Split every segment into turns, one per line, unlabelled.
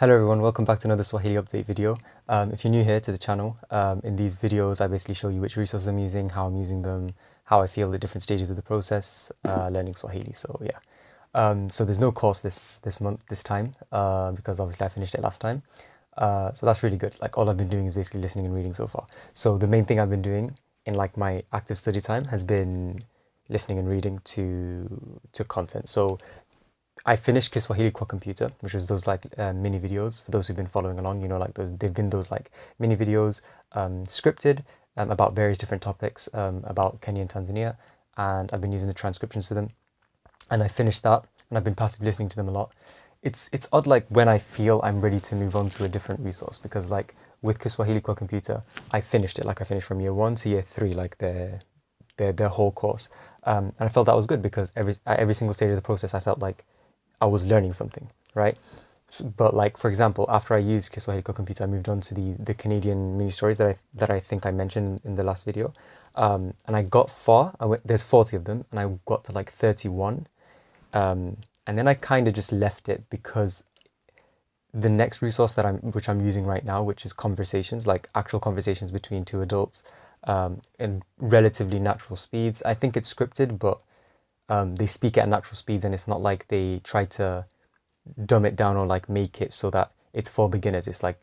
Hello everyone, welcome back to another Swahili update video. If you're new here to the channel, in these videos I basically show you which resources I'm using, how I'm using them, how I feel at different stages of the process learning Swahili. So yeah, so there's no course this month, this time, because obviously I finished it last time. So that's really good. Like all I've been doing is basically listening and reading so far. So the main thing I've been doing in like my active study time has been listening and reading to content. So I finished Kiswahili Kwa Komputa, which is those like mini videos. For those who've been following along, you know, like they've been those like mini videos, scripted, about various different topics, about Kenya and Tanzania, and I've been using the transcriptions for them. And I finished that, and I've been passively listening to them a lot. It's odd, like when I feel I'm ready to move on to a different resource, because like with Kiswahili Kwa Komputa, I finished it. Like I finished from year 1 to year 3, like their whole course, and I felt that was good because at every single stage of the process, I felt like I was learning something, right? But like, for example, after I used Kiswahili Kwa Komputa, I moved on to the Canadian mini stories that I think I mentioned in the last video. And I got far. There's 40 of them, and I got to like 31. And then I kind of just left it because the next resource which I'm using right now, which is conversations, like actual conversations between two adults, in relatively natural speeds. I think it's scripted, but they speak at natural speeds, and it's not like they try to dumb it down or like make it so that it's for beginners. It's like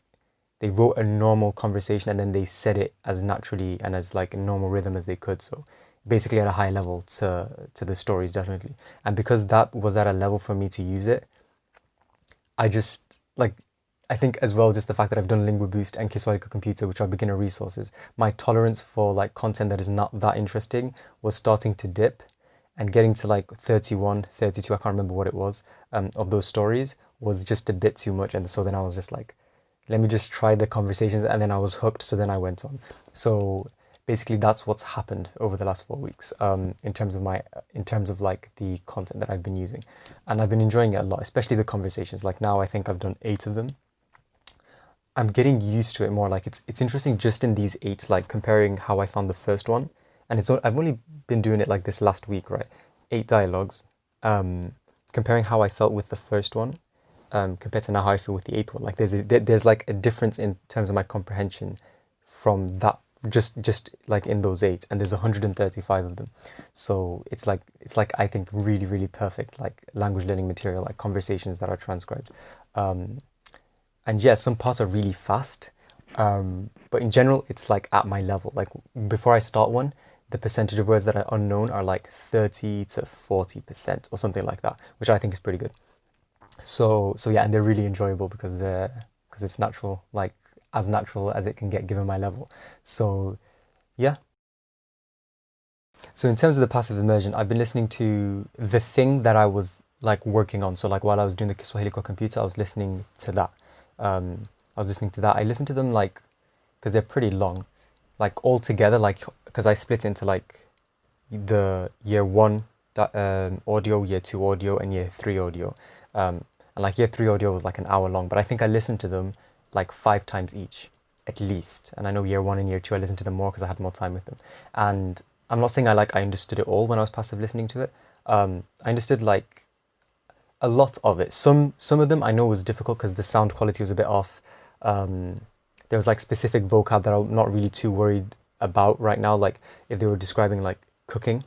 they wrote a normal conversation and then they said it as naturally and as like a normal rhythm as they could. So basically at a high level to the stories, definitely. And because that was at a level for me to use it, I just like, I think as well, just the fact that I've done Lingua Boost and Kiswahili Kwa Komputa, which are beginner resources, my tolerance for like content that is not that interesting was starting to dip, and getting to like 31, 32, I can't remember what it was, of those stories was just a bit too much. And so then I was just like, let me just try the conversations, and then I was hooked. So then I went on. So basically that's what's happened over the last 4 weeks, in terms of like the content that I've been using. And I've been enjoying it a lot, especially the conversations. Like now I think I've done 8 of them. I'm getting used to it more. Like it's interesting just in these 8, like comparing how I found the first one. And I've only been doing it like this last week, right? 8 dialogues. Comparing how I felt with the first one, compared to now how I feel with the 8th one. Like there's like a difference in terms of my comprehension from that, just like in those 8, and there's 135 of them. So it's like I think really, really perfect like language learning material, like conversations that are transcribed. And yeah, some parts are really fast. But in general, it's like at my level. Like before I start one, the percentage of words that are unknown are like 30 to 40% or something like that, which I think is pretty good. So yeah, and they're really enjoyable because it's natural, like as natural as it can get given my level. So yeah. So in terms of the passive immersion, I've been listening to the thing that I was like working on. So like while I was doing the Kiswahili Kwa Komputa, I was listening to that. I was listening to that. I listened to them like, because they're pretty long, like all together, like because I split into like the year 1 audio, year 2 audio, and year 3 audio. And like year 3 audio was like an hour long, but I think I listened to them like 5 times each at least. And I know year 1 and year 2 I listened to them more because I had more time with them. And I'm not saying I understood it all when I was passive listening to it. I understood like a lot of it. Some of them I know was difficult because the sound quality was a bit off. There was like specific vocab that I'm not really too worried about right now. Like if they were describing like cooking,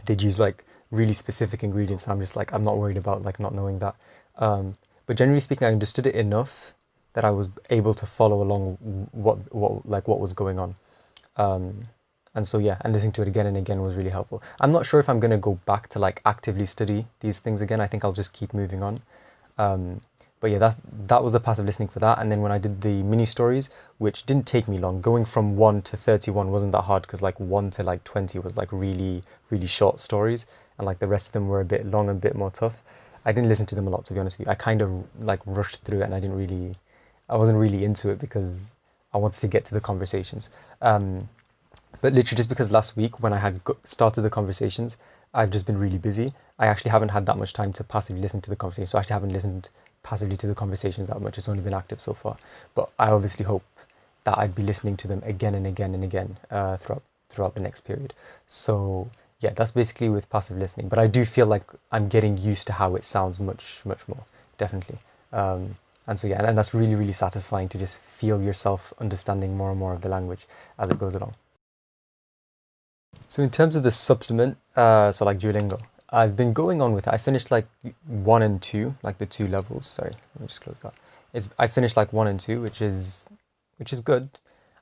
they'd use like really specific ingredients, and I'm just like, I'm not worried about like not knowing that. But generally speaking, I understood it enough that I was able to follow along what was going on. And so yeah, and listening to it again and again was really helpful. I'm not sure if I'm gonna go back to like actively study these things again. I think I'll just keep moving on. But yeah, that was the passive listening for that. And then when I did the mini stories, which didn't take me long, going from 1 to 31 wasn't that hard because like 1 to like 20 was like really, really short stories. And like the rest of them were a bit long and a bit more tough. I didn't listen to them a lot, to be honest with you. I kind of like rushed through it, and I wasn't really into it because I wanted to get to the conversations. But literally just because last week when I had started the conversations, I've just been really busy. I actually haven't had that much time to passively listen to the conversation. So I actually haven't listened passively to the conversations that much. It's only been active so far. But I obviously hope that I'd be listening to them again and again and again throughout the next period. So yeah, that's basically with passive listening. But I do feel like I'm getting used to how it sounds much, much more, definitely. And so yeah, and that's really, really satisfying to just feel yourself understanding more and more of the language as it goes along. So in terms of the supplement, so like Duolingo, I've been going on with it. I finished like 1 and 2, like the 2 levels. Sorry, let me just close that. I finished like 1 and 2, which is good.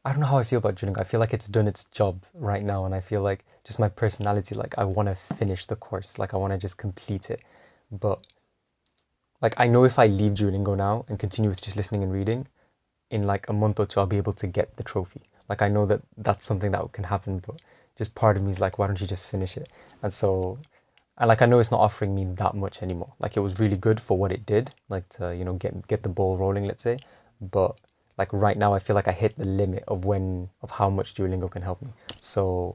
I don't know how I feel about Duolingo. I feel like it's done its job right now, and I feel like just my personality, like I want to finish the course, like I want to just complete it. But like I know if I leave Duolingo now and continue with just listening and reading, in like a month or two, I'll be able to get the trophy. Like I know that that's something that can happen, but just part of me is like, why don't you just finish it? And so, and like I know it's not offering me that much anymore. Like it was really good for what it did, like to get the ball rolling, let's say. But like right now, I feel like I hit the limit of how much Duolingo can help me. So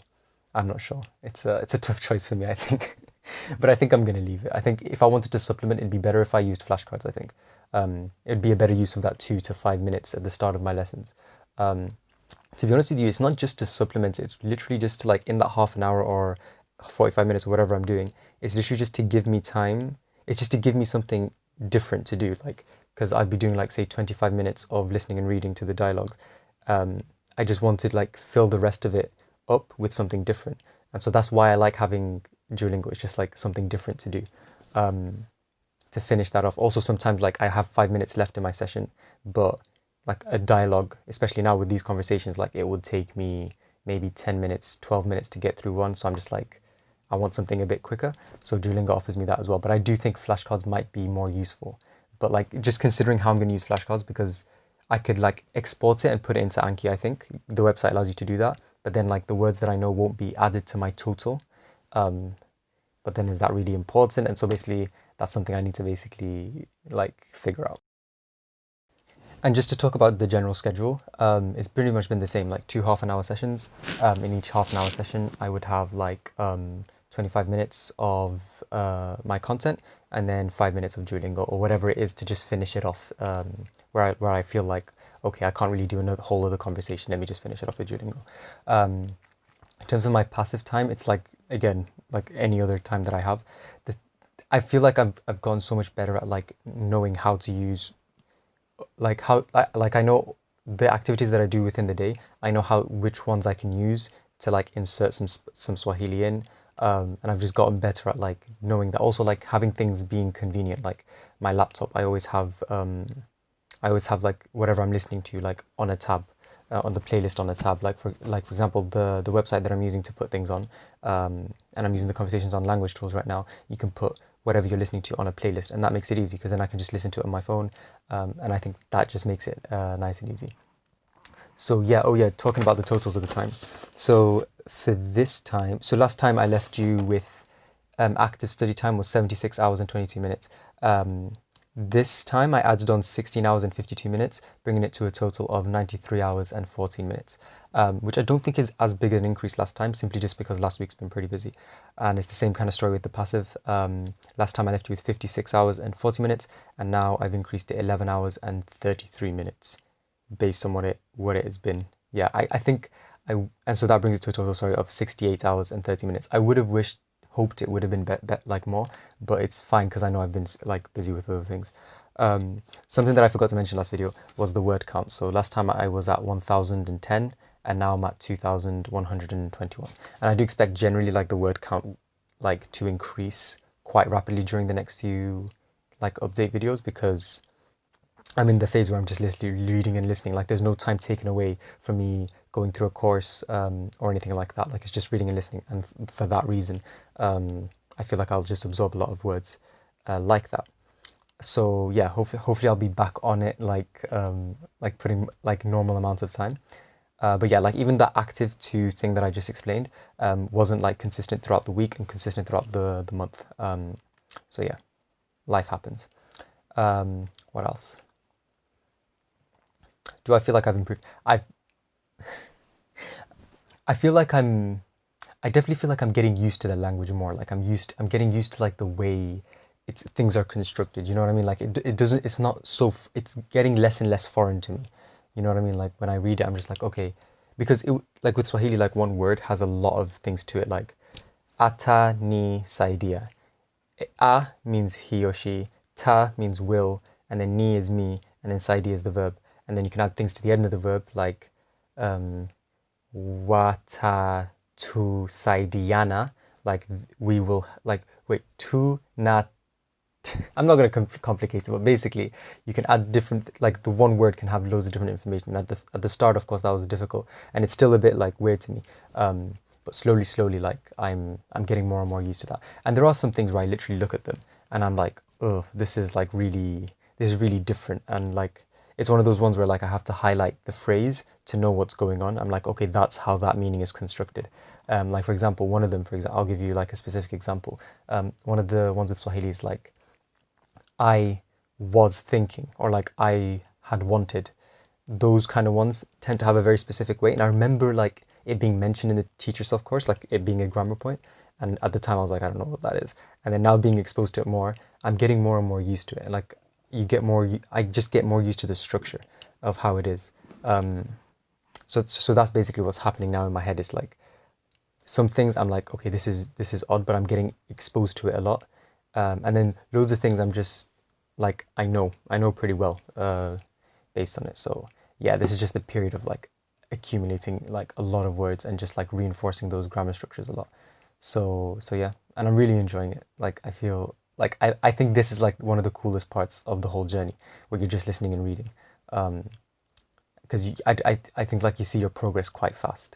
I'm not sure. It's a tough choice for me, I think. But I think I'm gonna leave it. I think if I wanted to supplement, it'd be better if I used flashcards. I think it'd be a better use of that 2 to 5 minutes at the start of my lessons. Um, to be honest with you, it's not just to supplement it. It's literally just to like in that half an hour or 45 minutes or whatever I'm doing. It's literally just to give me time. It's just to give me something different to do. Like because I'd be doing like say 25 minutes of listening and reading to the dialogues. Um, I just want to like fill the rest of it up with something different. And so that's why I like having Duolingo. It's just like something different to do. Um, to finish that off. Also, sometimes like I have 5 minutes left in my session, but like a dialogue, especially now with these conversations, like it would take me maybe 10 minutes, 12 minutes to get through one. So I'm just like, I want something a bit quicker. So Duolingo offers me that as well. But I do think flashcards might be more useful. But like just considering how I'm going to use flashcards, because I could like export it and put it into Anki, I think. The website allows you to do that. But then like the words that I know won't be added to my total. Um, but then is that really important? And so basically that's something I need to basically like figure out. And just to talk about the general schedule, it's pretty much been the same, like 2 half-an-hour sessions. In each half-an-hour session, I would have like 25 minutes of my content and then 5 minutes of Duolingo or whatever it is to just finish it off. Where I feel like, okay, I can't really do another whole other conversation. Let me just finish it off with Duolingo. In terms of my passive time, it's like again like any other time that I have. The, I feel like I've gotten so much better at like knowing how to use like I know the activities that I do within the day. I know how which ones I can use to like insert some Swahili in. And I've just gotten better at like knowing that. Also like having things being convenient. Like my laptop, I always have like whatever I'm listening to like on a tab, on the playlist on a tab. Like for example, the website that I'm using to put things on, and I'm using the conversations on language tools right now. You can put whatever you're listening to on a playlist, and that makes it easy because then I can just listen to it on my phone, and I think that just makes it nice and easy. So yeah, oh yeah, talking about the totals of the time. So for this time, so last time I left you with active study time was 76 hours and 22 minutes. This time I added on 16 hours and 52 minutes, bringing it to a total of 93 hours and 14 minutes, which I don't think is as big an increase last time, simply just because last week's been pretty busy. And it's the same kind of story with the passive. Last time I left you with 56 hours and 40 minutes, and now I've increased to 11 hours and 33 minutes based on what it has been. Yeah, I think and so that brings it to a total, sorry, of 68 hours and 30 minutes. I would have hoped it would have been like more, but it's fine because I know I've been like busy with other things. Something that I forgot to mention last video was the word count. So last time I was at 1010 and now I'm at 2121. And I do expect generally like the word count like to increase quite rapidly during the next few like update videos, because I'm in the phase where I'm just literally reading and listening. Like there's no time taken away from me going through a course or anything like that. Like it's just reading and listening. And for that reason, I feel like I'll just absorb a lot of words like that. So yeah, hopefully I'll be back on it like putting like normal amounts of time. But yeah, like even that active to thing that I just explained wasn't like consistent throughout the week and consistent throughout the month. So yeah, life happens. What else? Do I feel like I've improved? I feel like I definitely feel like I'm getting used to the language more. Like I'm getting used to like the way things are constructed. You know what I mean? Like it doesn't, it's not so, it's getting less and less foreign to me. You know what I mean? Like when I read it, I'm just like, okay, because like with Swahili, like one word has a lot of things to it. Like ata ni saidia. A means he or she, ta means will, and then ni is me, and then saidi is the verb. And then you can add things to the end of the verb, like watatusaidiana, like we will, like, wait, tu na. I'm not going to complicate it, but basically you can add different, like the one word can have loads of different information. At the start, of course, that was difficult, and it's still a bit like weird to me. But slowly, like I'm getting more and more used to that. And there are some things where I literally look at them and I'm like, oh, this is really different. And like, it's one of those ones where like I have to highlight the phrase to know what's going on. I'm like, okay, that's how that meaning is constructed. Like for example, one of them, I'll give you like a specific example. One of the ones with Swahili is like, I was thinking, or like I had wanted. Those kind of ones tend to have a very specific way. And I remember like it being mentioned in the teacher self course, like it being a grammar point. And at the time I was like, I don't know what that is. And then now being exposed to it more, I'm getting more and more used to it. And like I just get more used to the structure of how it is. So that's basically what's happening now in my head. Is like some things I'm like, okay, this is odd, but I'm getting exposed to it a lot. And then loads of things I'm just like, I know pretty well based on it. So yeah, this is just the period of like accumulating like a lot of words and just like reinforcing those grammar structures a lot. So yeah, and I'm really enjoying it. Like I feel like I think this is like one of the coolest parts of the whole journey, where you're just listening and reading, because I think like you see your progress quite fast.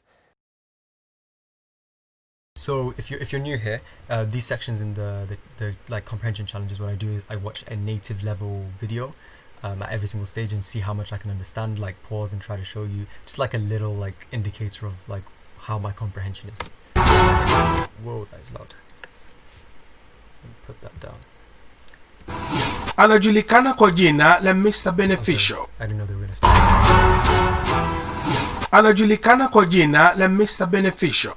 So if you're new here, these sections in the like comprehension challenges, what I do is I watch a native level video at every single stage and see how much I can understand, like pause and try to show you just like a little like indicator of like how my comprehension is. Whoa, that is loud. Put that down.
Anajulikana kwa jina la Mr. Beneficial.
I didn't know they were going to start.
Anajulikana kwa jina la Mr. Beneficial.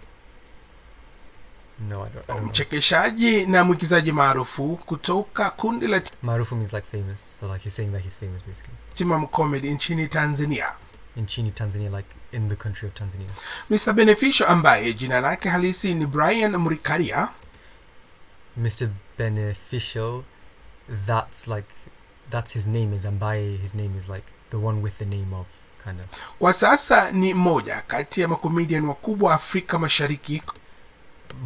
No, I don't
Mchekeshaji na mwigizaji maarufu kutoka kundi la
maarufu means like famous, so like he's saying that he's famous basically.
Timam Comedy nchini Tanzania.
Nchini Tanzania, like in the country of Tanzania.
Mr. Beneficial ambaye jina lake halisi ni Brian Murikaria.
Mr. Beneficial, that's his name is ambaye, his name is like the one with the name of kind of.
Kwa sasa ni moja kati ya makomedian wakubwa Afrika Mashariki.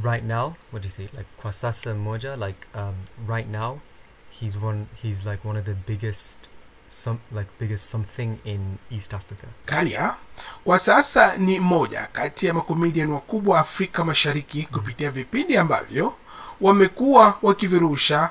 Right now, what do you say? Like kwa sasa moja, like right now, he's like one of the biggest something in East Africa.
Karia, kwa sasa ni moja kati ya makomedian wakubwa Afrika Mashariki kupitia vipindi ambavyo wamekuwa wakivirusha.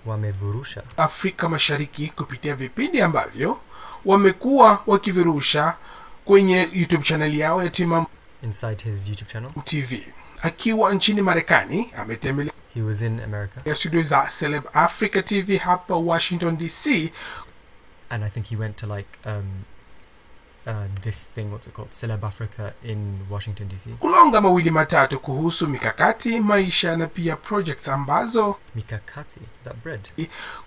Wamevurusha
Afrika Mashariki kupitia vipindi ambavyo wamekuwa wakivirusha kwenye YouTube channel yao ya Timam
inside his YouTube channel
TV. Akiwa nchini Marekani, ametembelea.
He was in America.
Ya studio za Celeb Africa TV hapa Washington DC.
And I think he went to like this thing, what's it called? Celeb Africa in Washington DC.
Kulonga mawili matatu kuhusu mikakati, maisha na pia projects ambazo.
Mikakati? Is that bread?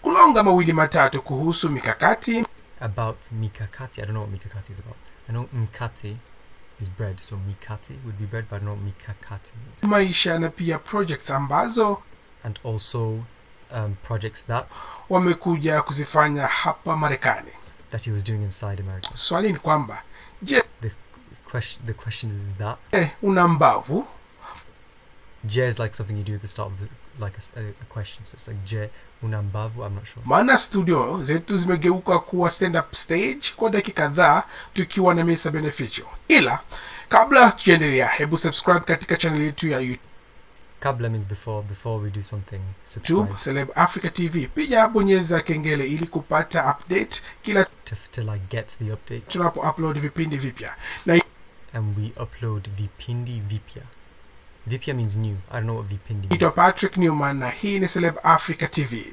Kulonga mawili matatu kuhusu mikakati.
About mikakati. I don't know what mikakati is about. I know mkati is bread, so mikati would be bread, but I don't know what mikakati means.
Maisha na pia projects ambazo.
And also projects that
wamekuja kuzifanya hapa Marekani.
That he was doing inside America.
Swali ni kwamba, je,
the question is that
una mbavu?
Je is like something you do at the start of like a question, so it's like je una mbavu. I'm not sure.
Maana studio zetu zimegeuka kuwa stand up stage kwa dakika kadhaa tukiwa na Mr. Beneficial. Ila kabla tuendelea, hebu subscribe katika channel yetu ya YouTube.
Kabla means before we do something, subscribe.
Celeb Africa TV. Pia bonyeza kengele ili kupata update kila
to like get the update.
Tunapo upload vipindi vipya.
And we upload vipindi vipya. Vipya means new. I don't know what vipindi means.
Ito Patrick Newman na hii ni Celeb Africa TV.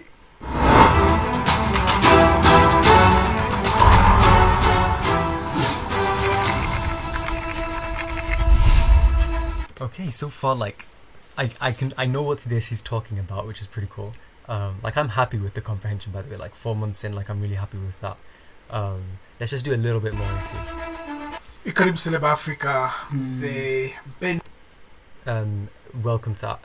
Okay, so far like I know what this is talking about, which is pretty cool. Like I'm happy with the comprehension, by the way. Like 4 months in, like I'm really happy with that. Let's just do a little bit more and see.
Karibu Celeb Africa, Mzee Ben.
Welcome to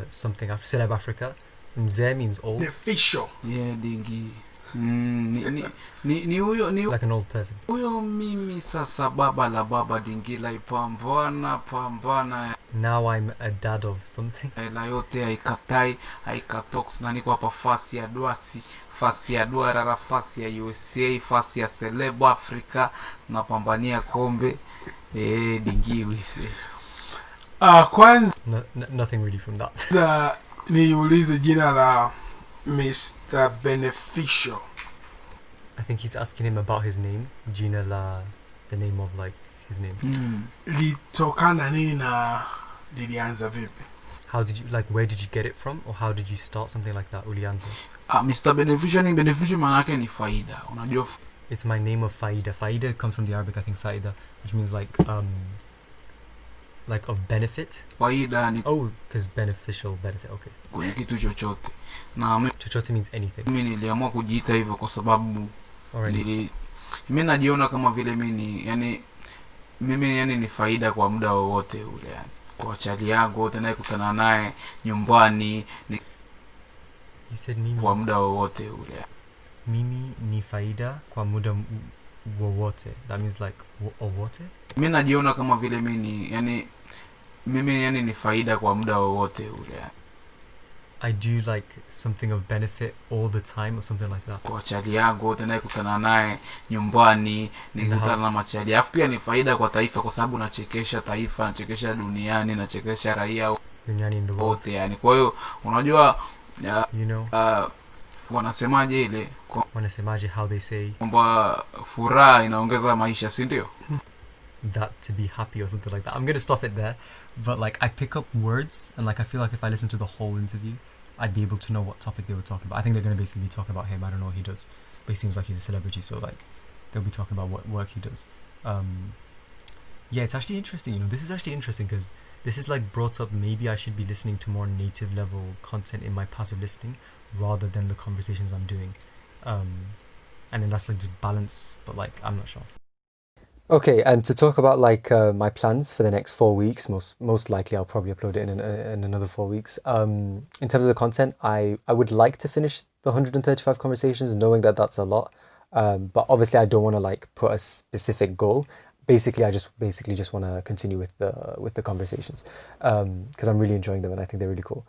something after Celeb Africa. Mzee means old.
Beneficial.
Yeah, dingi. Ni huyo
like an old person.
huyo mimi sasa, baba la baba Dingila, pambana
Now I'm a dad of something.
la yote haikatai haikatox, na niko hapa fasi ya duasi, fasi ya duarara, fasi ya USA, fasi ya celeb Africa, napambania kombe dingi wise.
Kwanza
Nothing really from that.
niulize jina la Mr. Beneficial.
I think he's asking him about his name. Gina la, the name of like his name.
Litokana nini na lilianza vipi?
How did you, like, where did you get it from? Or how did you start something like that, ulianza?
Mr. Beneficial ni beneficial, manake ni faida. Unajua
It's my name of Faida. Faida comes from the Arabic, I think, Faida, which means like of benefit.
faida ni
Oh, because beneficial, benefit, okay.
kwenye kitu chochote. Na
Chochote means anything.
mimi niliamua kujiita hivyo kwa sababu
Already.
mimi najiona kama vile mimi ni faida kwa muda wowote ule, yani kwa chali yangu wote naye kutana naye nyumbani ni
He said mimi.
kwa muda wowote ule.
Mimi ni faida kwa muda wowote. That means like wowote?
Mimi najiona kama vile mimi ni faida kwa muda wowote ule.
I do like something of benefit all the time or something like that.
Kwa chali yangu wote naye kutana naye nyumbani ni kutana na machali. Alafu pia ni faida kwa taifa kwa sababu nachekesha taifa, nachekesha duniani, nachekesha raia
Duniani in the world.
wote yani. Kwa hiyo unajua
You know,
wanasemaje ile
wanasemaje, how they say
kwamba furaha inaongeza maisha, si ndio?
that to be happy or something like that. I'm gonna stop it there, but like I pick up words and like I feel like if I listen to the whole interview, I'd be able to know what topic they were talking about. I think they're gonna basically be talking about him. I don't know what he does, but he seems like he's a celebrity, so like they'll be talking about what work he does. Yeah, it's actually interesting. You know, this is actually interesting because this is like brought up. Maybe I should be listening to more native level content in my passive listening rather than the conversations I'm doing, and then that's like just balance. But like I'm not sure. Okay, and to talk about like my plans for the next 4 weeks, most likely I'll probably upload it in another 4 weeks. In terms of the content, I would like to finish the 135 conversations, knowing that that's a lot. But obviously I don't want to like put a specific goal. Basically, I just want to continue with the conversations because I'm really enjoying them and I think they're really cool.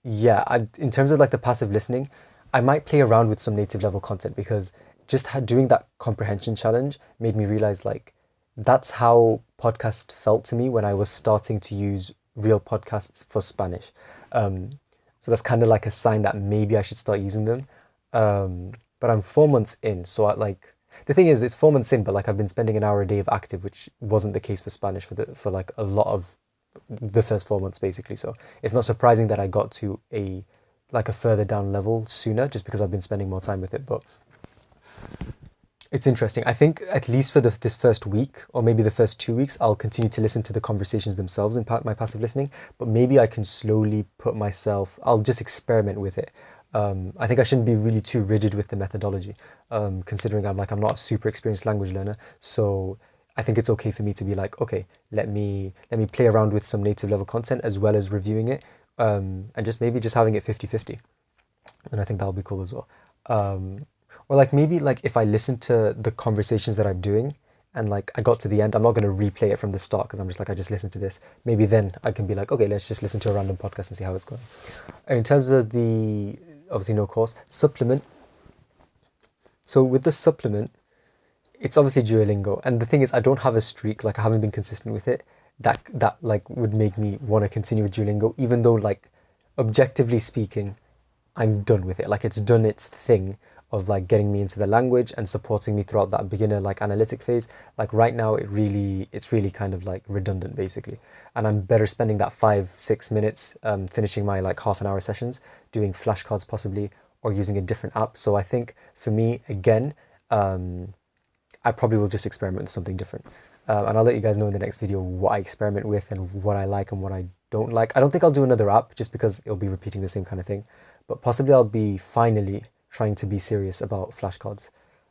Yeah, in terms of like the passive listening, I might play around with some native level content because just doing that comprehension challenge made me realize like that's how podcast felt to me when I was starting to use real podcasts for Spanish. So that's kind of like a sign that maybe I should start using them. But I'm 4 months in, so the thing is, it's 4 months in, but like I've been spending an hour a day of active, which wasn't the case for Spanish for like a lot of the first 4 months basically. So it's not surprising that I got to a further down level sooner, just because I've been spending more time with it. But it's interesting. I think at least for this first week, or maybe the first 2 weeks, I'll continue to listen to the conversations themselves in my passive listening. But maybe I can slowly I'll just experiment with it. I think I shouldn't be really too rigid with the methodology, considering I'm not a super experienced language learner. So I think it's okay for me to be like, okay, let me play around with some native level content as well as reviewing it, and just having it 50-50. And I think that'll be cool as well. Or like maybe like if I listen to the conversations that I'm doing and like I got to the end, I'm not going to replay it from the start because I'm just like, I just listened to this. Maybe then I can be like, okay, let's just listen to a random podcast and see how it's going. In terms of the, obviously no course, supplement. So with the supplement, it's obviously Duolingo. And the thing is, I don't have a streak, like I haven't been consistent with it. That like would make me want to continue with Duolingo, even though like objectively speaking, I'm done with it. Like it's done its thing of like getting me into the language and supporting me throughout that beginner like analytic phase. Like right now it's really kind of like redundant basically, and I'm better spending that 5-6 minutes finishing my like half an hour sessions doing flashcards possibly, or using a different app. So I think for me again, I probably will just experiment with something different, and I'll let you guys know in the next video what I experiment with and what I like and what I don't like. I don't think I'll do another app just because it'll be repeating the same kind of thing, but possibly I'll be finally trying to be serious about flashcards,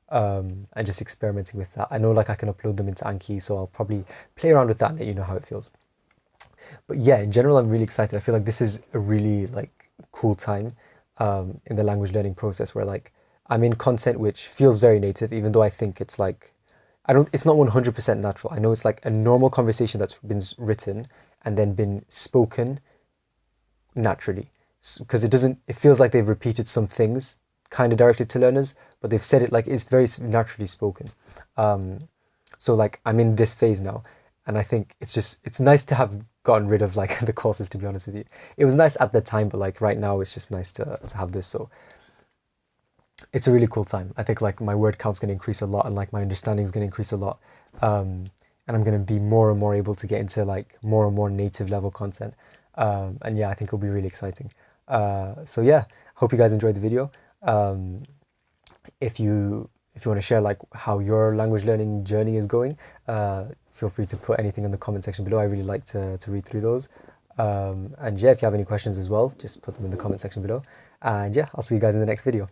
and just experimenting with that. I know like I can upload them into Anki, so I'll probably play around with that and let you know how it feels. But yeah, in general, I'm really excited. I feel like this is a really like cool time. in the language learning process, where like I'm in content which feels very native, even though I think it's like it's not 100% natural. I know it's like a normal conversation that's been written and then been spoken naturally, because it feels like they've repeated some things kind of directed to learners, but they've said it like it's very naturally spoken. So like I'm in this phase now, and I think it's nice to have gotten rid of like the courses, to be honest with you. It was nice at the time, but like right now it's just nice to have this. So it's a really cool time. I think like my word count's going to increase a lot, and like my understanding is going to increase a lot. And I'm going to be more and more able to get into like more and more native level content. And yeah, I think it'll be really exciting. So yeah, hope you guys enjoyed the video. If you want to share like how your language learning journey is going, feel free to put anything in the comment section below. I really like to read through those. And yeah, if you have any questions as well, just put them in the comment section below. And yeah, I'll see you guys in the next video.